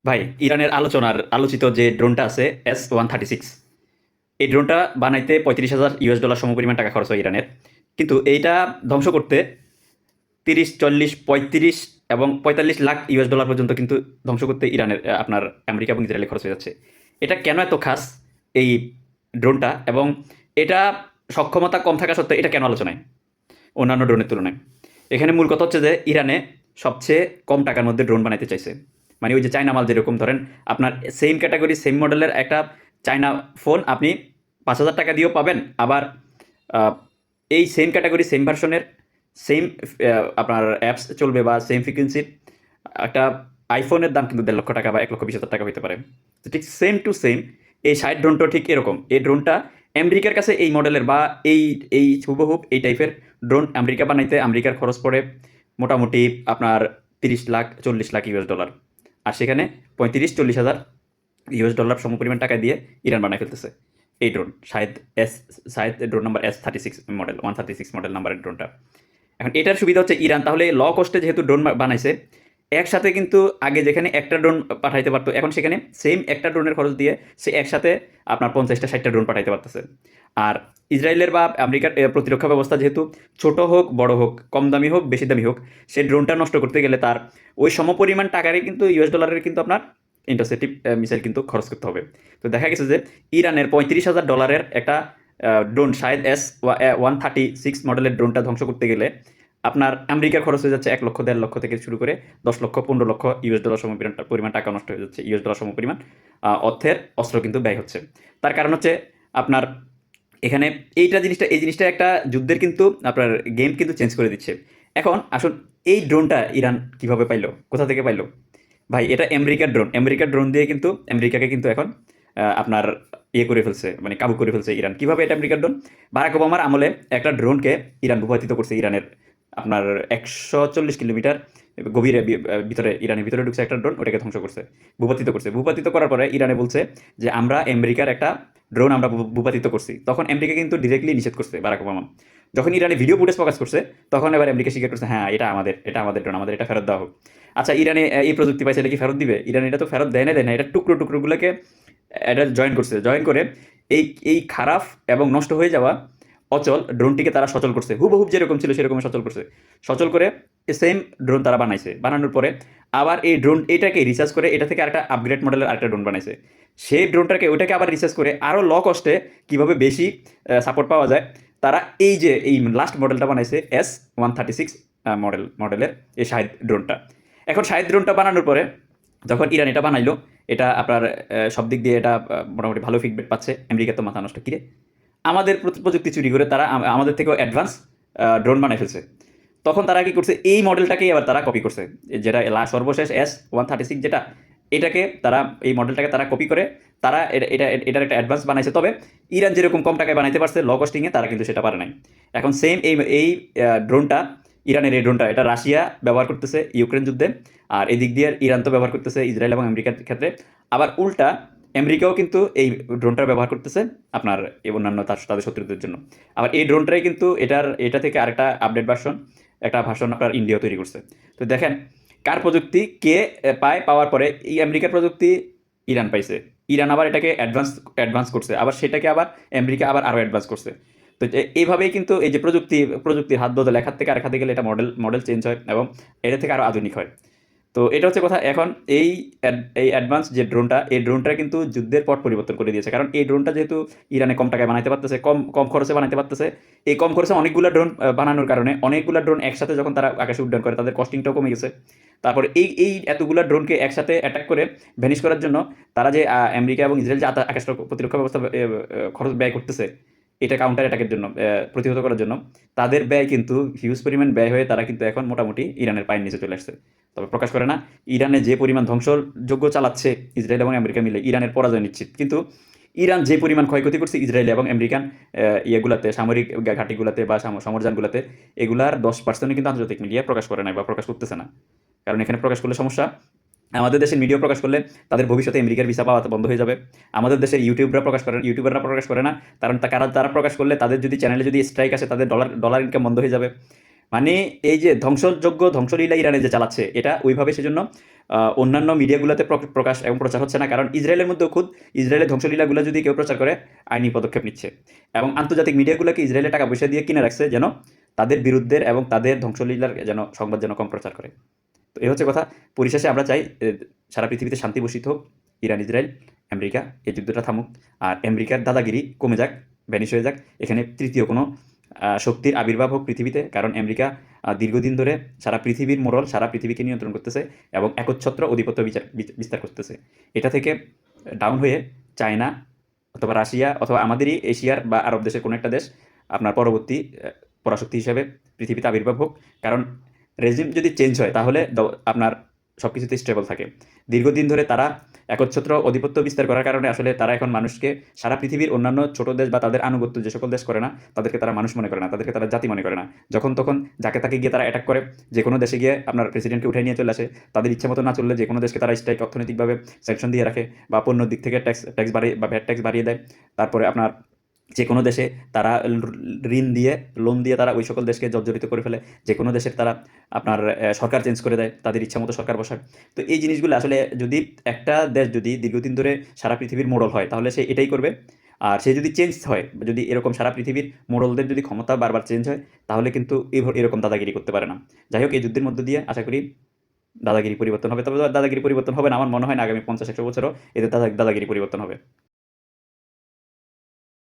ভাই, ইরানের আলোচিত যে ড্রোনটা আছে S-136, এই ড্রোনটা বানাইতে $35,000 সমপরিমাণ টাকা খরচ হয় ইরানের। কিন্তু এইটা ধ্বংস করতে 30, 40, 35 এবং $45 লাখ পর্যন্ত কিন্তু ধ্বংস করতে ইরানের আপনার আমেরিকা এবং ইসরায়েলের খরচ হয়ে যাচ্ছে। এটা কেন এত খাস এই ড্রোনটা, এবং এটা সক্ষমতা কম থাকা সত্ত্বেও এটা কেন আলোচনায় অন্যান্য ড্রোনের তুলনায়? এখানে মূল কথা হচ্ছে যে ইরানে সবচেয়ে কম টাকার মধ্যে ড্রোন বানাইতে চাইছে। মানে ওই যে চায়না মাল যেরকম ধরেন, আপনার সেম ক্যাটাগরি সেম মডেলের একটা চায়না ফোন আপনি 5,000 টাকা দিয়েও পাবেন, আবার আহ, এই সেম ক্যাটাগরি সেম ভার্সনের সেম আপনার অ্যাপস চলবে বা সেম ফ্রিকোয়েন্সির একটা আইফোনের দাম কিন্তু 1.5 লক্ষ টাকা বা 1,20,000 টাকা হতে পারে। তো ঠিক সেম টু সেম এই সাইড ড্রোনটা ঠিক এরকম। এই ড্রোনটা আমেরিকার কাছে এই মডেলের বা এই এই হুবহুব এই টাইপের ড্রোন আমেরিকা বানাইতে আমেরিকার খরচ পড়ে মোটামুটি আপনার 30 লাখ 40 লাখ US ডলার। আর সেখানে 35-40 হাজার US ডলার সমপরিমাণ টাকা দিয়ে ইরান বানায় ফেলতেছে এই drone Shahed drone number S-136 model নাম্বারের ড্রোনটা। এখন এটার সুবিধা হচ্ছে ইরান তাহলে ল কস্টে যেহেতু ড্রোন বানাইছে, একসাথে কিন্তু আগে যেখানে একটা ড্রোন পাঠাইতে পারতো, এখন সেখানে সেম একটা ড্রোনের খরচ দিয়ে সে একসাথে আপনার 50টা 60টা ড্রোন পাঠাইতে পারতেছে। আর ইসরায়েলের বা আমেরিকার প্রতিরক্ষা ব্যবস্থা যেহেতু ছোট হোক বড় হোক, কম দামি হোক বেশি দামি হোক, সে ড্রোনটা নষ্ট করতে গেলে তার ওই সমপরিমাণ টাকারই কিন্তু US ডলারের কিন্তু আপনার ইন্টারসেপ্টিভ মিসাইল কিন্তু খরচ করতে হবে। তো দেখা গেছে যে ইরানের $35,000 একটা ড্রোন শাহেদ S-136 মডেলের ড্রোনটা ধ্বংস করতে গেলে আপনার আমেরিকার খরচ হয়ে যাচ্ছে 1 লক্ষ 1.5 লক্ষ থেকে শুরু করে 10 লক্ষ 15 লক্ষ US ডলার পরিমাণ টাকা নষ্ট হয়ে যাচ্ছে। US ডলার সমপরিমাণ অর্থের অস্ত্র কিন্তু ব্যয় হচ্ছে। তার কারণ হচ্ছে আপনার এখানে এই জিনিসটা একটা যুদ্ধের কিন্তু আপনার গেম কিন্তু চেঞ্জ করে দিচ্ছে। এখন আসুন, এই ড্রোনটা ইরান কিভাবে পাইলো, কোথা থেকে পাইলো? ভাই, এটা আমেরিকার ড্রোন দিয়ে কিন্তু আমেরিকাকে কিন্তু এখন আপনার ইয়ে করে ফেলছে, মানে কাবু করে ফেলছে ইরান। কিভাবে এটা আমেরিকার ড্রোন? বারাক ওবামার আমলে একটা ড্রোনকে ইরান ভূপাতিত করছে ইরানের আপনার 140 কিলোমিটার গভীরে ভিতরে, ইরানের ভিতরে ঢুকছে একটা ড্রোন, ওটাকে ধ্বংস করছে, ভূপাতিত করার পরে ইরানে বলছে যে আমরা আমেরিকার একটা ড্রোন আমরা ভূপাতিত করছি। তখন আমেরিকা কিন্তু ডিরেক্টলি নিষেধ করছে বারাক ওবামা। যখন ইরানে ভিডিও ফুটেজ প্রকাশ করছে, তখন এবার আমেরিকা স্বীকার করছে হ্যাঁ এটা আমাদের ড্রোন, আমাদের এটা ফেরত দেওয়া হোক। আচ্ছা, ইরানে এই প্রযুক্তি পাইছে, এটা কি ফেরত দিবে? ইরান এটা তো ফেরত দেয় না, এটা টুকরোগুলোকে এটা জয়েন করছে, জয়েন করে এই এই খারাপ এবং নষ্ট হয়ে যাওয়া অচল ড্রোনটিকে তারা সচল করছে, হুবহুব যেরকম ছিল সেরকম সচল করছে। সচল করে সেম ড্রোন তারা বানাইছে, বানানোর পরে আবার এই ড্রোন এটাকে রিসার্চ করে এটা থেকে আরেকটা আপগ্রেড মডেলের আরেকটা ড্রোন বানাইছে। সেই ড্রোনটাকে ওইটাকে আবার রিসার্চ করে আরও ল কস্টে কীভাবে বেশি সাপোর্ট পাওয়া যায়, তারা এই লাস্ট মডেলটা বানাইছে S-136 মডেলের এই শাহেদ ড্রোনটা। এখন শাহেদ ড্রোনটা বানানোর পরে যখন ইরান এটা বানাইলো, এটা আপনার সব দিক দিয়ে এটা মোটামুটি ভালো ফিডব্যাক পাচ্ছে। আমেরিকা তো মাথা নষ্ট, কিরে আমাদের প্রযুক্তি চুরি করে তারা আমাদের থেকেও অ্যাডভান্স ড্রোন বানাই ফেলছে। তখন তারা কি করছে, এই মডেলটাকেই আবার তারা কপি করছে, যেটা সর্বশেষ S-136 যেটা, এই মডেলটাকে তারা কপি করে তারা এটার একটা অ্যাডভান্স বানাইছে। তবে ইরান যেরকম কম টাকায় বানাইতে পারছে ল কস্টিংয়ে, তারা কিন্তু সেটা পারে নাই। এখন সেম এই ড্রোনটা, ইরানের এই ড্রোনটা, এটা রাশিয়া ব্যবহার করতেছে ইউক্রেন যুদ্ধে, আর এদিক দিয়ে ইরান তো ব্যবহার করতেছে ইসরায়েল এবং আমেরিকার ক্ষেত্রে। আবার উল্টা আমেরিকাও কিন্তু এই ড্রোনটা ব্যবহার করতেছে আপনার এই অন্যান্য তাদের শত্রুদের জন্য। আবার এই ড্রোনটাই কিন্তু এটা থেকে আরেকটা আপডেট ভার্সন আপনার ইন্ডিয়া তৈরি করছে। তো দেখেন কার প্রযুক্তি কে পাওয়ার পরে এই আমেরিকার প্রযুক্তি ইরান পাইছে, ইরান আবার এটাকে অ্যাডভান্স করছে, আবার সেটাকে আবার আমেরিকা আবার আরও অ্যাডভান্স করছে। তো এইভাবেই কিন্তু এই যে প্রযুক্তির হাত বদলে এক হাত থেকে আরেক হাতে গেলে এটা মডেল চেঞ্জ হয় এবং এটা থেকে আরও আধুনিক হয়। তো এটা হচ্ছে কথা। এখন এই অ্যাডভান্স যে ড্রোনটা, এই ড্রোনটা কিন্তু যুদ্ধের পট পরিবর্তন করে দিয়েছে। কারণ এই ড্রোনটা যেহেতু ইরানে কম টাকায় বানাইতে পারতেছে, কম খরচে বানাইতে পারতেছে, এই কম খরচে অনেকগুলো ড্রোন বানানোর কারণে অনেকগুলো ড্রোন একসাথে যখন তারা আকাশে উড্ডয়ন করে, তাদের কস্টিংটাও কমে গেছে। তারপরে এই এতগুলো ড্রোনকে একসাথে অ্যাটাক করে ভ্যানিশ করার জন্য তারা যে আমেরিকা এবং ইসরায়েল যে আকাশ প্রতিরক্ষা ব্যবস্থা খরচ ব্যয় করতেছে এটা কাউন্টার অ্যাটাকের জন্য, প্রতিহত করার জন্য, তাদের ব্যয় কিন্তু হিউজ পরিমাণ ব্যয় হয়ে তারা কিন্তু এখন মোটামুটি ইরানের পায়ের নিচে চলে আসছে। তবে প্রকাশ করে না, ইরানে যে পরিমাণ ধ্বংসযজ্ঞ চালাচ্ছে ইসরায়েল এবং আমেরিকা মিলে, ইরানের পরাজয় নিশ্চিত। কিন্তু ইরান যে পরিমাণ ক্ষয়ক্ষতি করছে ইসরায়েল এবং আমেরিকান ইয়েগুলাতে, সামরিক ঘাঁটিগুলাতে বা সমরযানগুলাতে, এগুলার 10% কিন্তু আন্তর্জাতিক মিডিয়া প্রকাশ করে নাই বা প্রকাশ করতেছে না। কারণ এখানে প্রকাশ করলে সমস্যা, আমাদের দেশের মিডিয়া প্রকাশ করলে তাদের ভবিষ্যতে আমেরিকার ভিসা পাওয়া বন্ধ হয়ে যাবে। আমাদের দেশের ইউটিউবাররা প্রকাশ করে না, কারণ তারা প্রকাশ করলে তাদের যদি চ্যানেলে যদি স্ট্রাইক আসে, তাদের ডলার ইনকাম বন্ধ হয়ে যাবে। মানে এই যে ধ্বংসযোগ্য ধ্বংসলীলা ইরানে যে চালাচ্ছে, এটা ওইভাবে সেজন্য অন্যান্য মিডিয়াগুলোতে প্রকাশ এবং প্রচার হচ্ছে না, কারণ ইসরায়েলের মধ্যেও খুদ ইসরায়েলের ধ্বংসলীলাগুলো যদি কেউ প্রচার করে আইনি পদক্ষেপ নিচ্ছে, এবং আন্তর্জাতিক মিডিয়াগুলোকে ইসরায়েলে টাকা পয়সা দিয়ে কিনে রাখছে যেন তাদের বিরুদ্ধে এবং তাদের ধ্বংসলীলার যেন সংবাদ যেন কম প্রচার করে। তো এই হচ্ছে কথা। পরিশেষে আমরা চাই সারা পৃথিবীতে শান্তি বর্ষিত হোক, ইরান ইসরায়েল আমেরিকা এই যুদ্ধটা থামুক, আর আমেরিকার দাদাগিরি কমে যাক, ভ্যানিশ হয়ে যাক, এখানে তৃতীয় কোনো শক্তির আবির্ভাব হোক পৃথিবীতে, কারণ আমেরিকা দীর্ঘদিন ধরে সারা পৃথিবীর মোড়ল, সারা পৃথিবীকে নিয়ন্ত্রণ করতেছে এবং একচ্ছত্র আধিপত্য বিস্তার করতেছে। এটা থেকে ডাউন হয়ে চায়না অথবা রাশিয়া অথবা আমাদেরই এশিয়ার বা আরব দেশের কোনো একটা দেশ আপনার পরবর্তী পরাশক্তি হিসেবে পৃথিবীতে আবির্ভাব হোক, কারণ রেজিম যদি চেঞ্জ হয় তাহলে আপনার সব কিছুতে স্টেবল থাকে। দীর্ঘদিন ধরে তারা একচ্ছত্র আধিপত্য বিস্তার করার কারণে আসলে তারা এখন মানুষকে সারা পৃথিবীর অন্যান্য ছোট দেশ বা তাদের আনুগত্য যে সকল দেশ করে না, তাদেরকে তারা মানুষ মনে করে না, তাদেরকে তারা জাতি মনে করে না। যখন তখন যাকে তাকে গিয়ে তারা অ্যাটাক করে, যে কোনো দেশে গিয়ে আপনার প্রেসিডেন্টকে উঠে নিয়ে চলে আসে, তাদের ইচ্ছা মতো না চললে যে কোনো দেশকে তারা স্ট্রাইক অর্থনৈতিকভাবে স্যাংশন দিয়ে রাখে, বা পণ্যর দিক থেকে ট্যাক্স বাড়িয়ে বা ভ্যাট ট্যাক্স বাড়িয়ে দেয়। তারপরে আপনার যে কোনো দেশে তারা ঋণ দিয়ে লোন দিয়ে তারা ওই সকল দেশকে জর্জরিত করে ফেলে, যে কোনো দেশের তারা আপনার সরকার চেঞ্জ করে দেয়, তাদের ইচ্ছা মতো সরকার বসায়। তো এই জিনিসগুলো আসলে যদি একটা দেশ যদি দীর্ঘদিন ধরে সারা পৃথিবীর মোড়ল হয় তাহলে সে এটাই করবে। আর সে যদি চেঞ্জ হয়, যদি এরকম সারা পৃথিবীর মোড়লদের যদি ক্ষমতা বারবার চেঞ্জ হয়, তাহলে কিন্তু এরকম দাদাগিরি করতে পারে না। যাই হোক, এই যুদ্ধের মধ্য দিয়ে আশা করি দাদাগিরি পরিবর্তন হবে, তবে দাদাগিরি পরিবর্তন হবে না আমার মনে হয় না আগামী 50-100 বছরও এদের দাদাগিরি পরিবর্তন হবে।